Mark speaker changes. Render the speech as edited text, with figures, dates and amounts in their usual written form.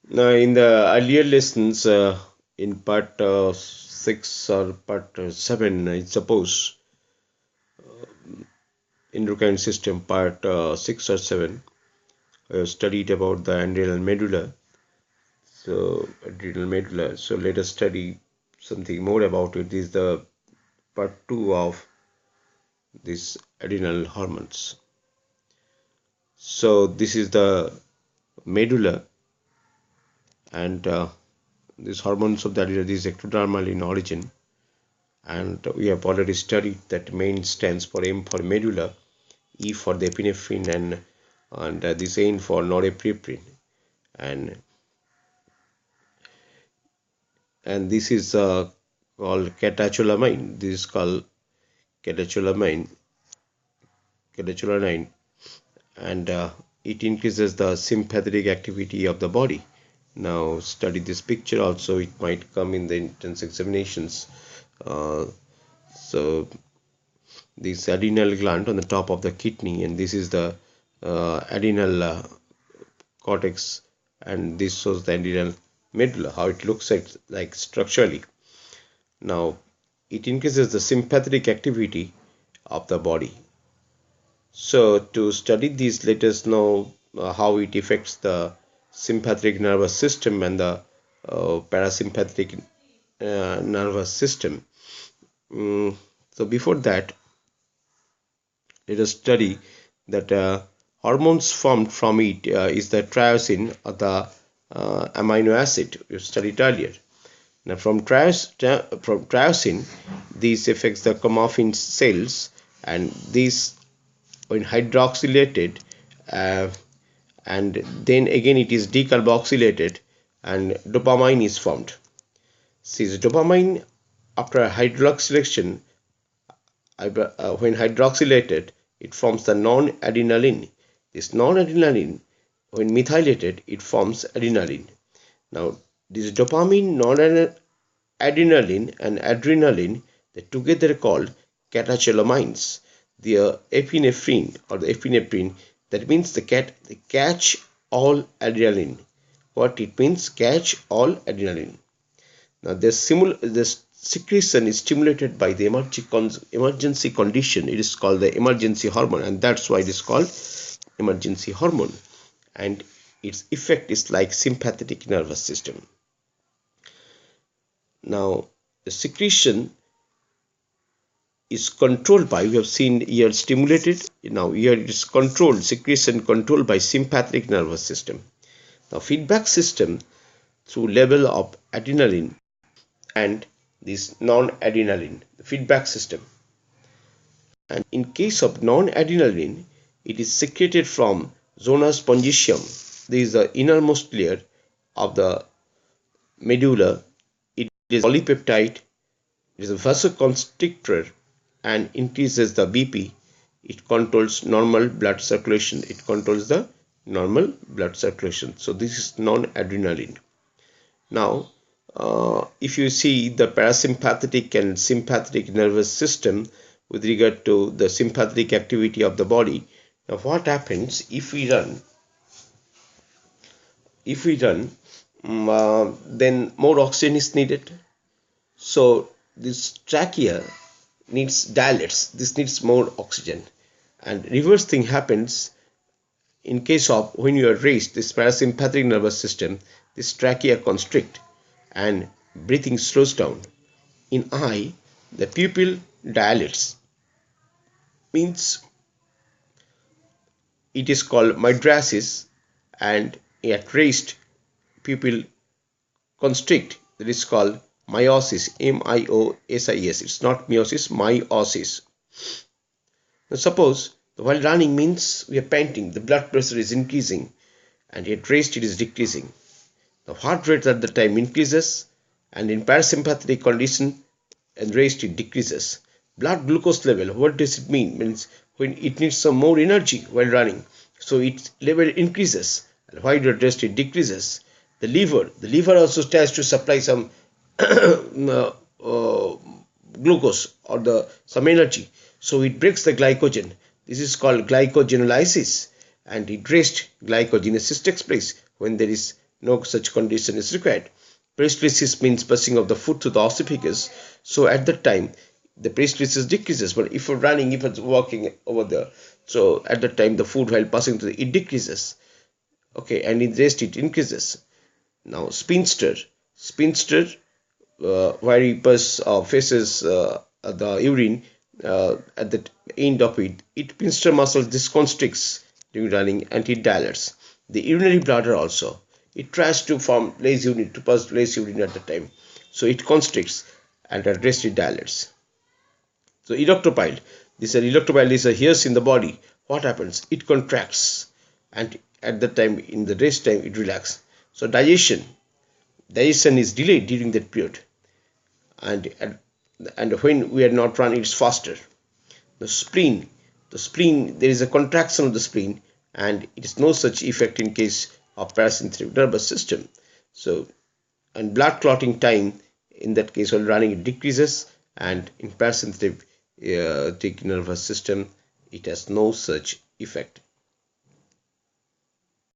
Speaker 1: Now, in the earlier lessons, in part 6 or part 7, I suppose, endocrine system, part 6 or 7, I have studied about the adrenal medulla. So, adrenal medulla. So, let us study something more about it. This is the part 2 of these adrenal hormones. So, this is the medulla, and these hormones of the adrenal is ectodermal in origin, and we have already studied that main stands for M for medulla, E for the epinephrine, and this N for norepinephrine, and this is called catecholamine. This is called catecholamine, catecholamine, and it increases the sympathetic activity of the body. Now study this picture also. It might come in the entrance examinations. Uh, so this adrenal gland on the top of the kidney, and this is the adrenal cortex, and this shows the adrenal medulla, how it looks like structurally. Now it increases the sympathetic activity of the body. So to study this, let us know how it affects the sympathetic nervous system and the parasympathetic nervous system. So before that, let us study that hormones formed from it is the tyrosine or the amino acid we studied earlier. Now from tyrosine, these affects the chromaffin cells, and these when hydroxylated, uh, and then again it is decarboxylated and dopamine is formed. Since dopamine after hydroxylation, when hydroxylated, it forms the non-adrenaline. This non-adrenaline, when methylated, it forms adrenaline. Now, this dopamine, non-adrenaline, and adrenaline, they together called catecholamines. The epinephrine or the epinephrine, that means they catch all adrenaline. What it means? Catch all adrenaline. Now, this secretion is stimulated by the emergency condition. It is called the emergency hormone, and that's why it is called emergency hormone. And its effect is like sympathetic nervous system. Now, the secretion is controlled by, we have seen here stimulated, now here it is controlled, secretion controlled by sympathetic nervous system. Now, feedback system through level of adrenaline and this non-adrenaline, the feedback system. And in case of non-adrenaline, it is secreted from zona spongium. This is the innermost layer of the medulla. It is polypeptide. It is a vasoconstrictor and increases the BP. It controls normal blood circulation. It controls the normal blood circulation. So this is non-adrenaline. Now, if you see the parasympathetic and sympathetic nervous system with regard to the sympathetic activity of the body, now what happens if we run? If we run, then more oxygen is needed. So this trachea needs dilates. This needs more oxygen, and reverse thing happens in case of when you are raised. This parasympathetic nervous system, this trachea constrict and breathing slows down. In eye, the pupil dilates, means it is called mydriasis, and at rest pupil constrict, that is called meiosis, M-I-O-S-I-S. It's not meiosis, meiosis. Now suppose while running means we are panting, the blood pressure is increasing, and at rest it is decreasing. The heart rate at the time increases, and in parasympathetic condition and rest it decreases. Blood glucose level, what does it mean? Means when it needs some more energy while running, so its level increases, and while at rest it decreases. The liver also tries to supply some glucose or some energy, so it breaks the glycogen. This is called glycogenolysis, and it rest glycogenesis takes place when there is No such condition is required. Peristalsis means passing of the food through the esophagus. So at that time, the peristalsis decreases. But if you're running, if it's walking over there, so at that time, the food while passing through it decreases. Okay, and in rest it increases. Now, spinster, where he faces the urine at the end of it, spinster muscle disconstricts during running and it dilates. The urinary bladder also, it tries to form less urine, to pass less urine at the time, so it constricts and at rest it dilates. So erectopile, erectopile is a hairs in the body. What happens? It contracts, and at the time, in the rest time, it relaxes. So digestion is delayed during that period, and when we are not running, it's faster. The spleen, there is a contraction of the spleen, and it is no such effect in case of parasympathetic nervous system. So, and blood clotting time in that case while running it decreases, and in parasympathetic nervous system it has no such effect.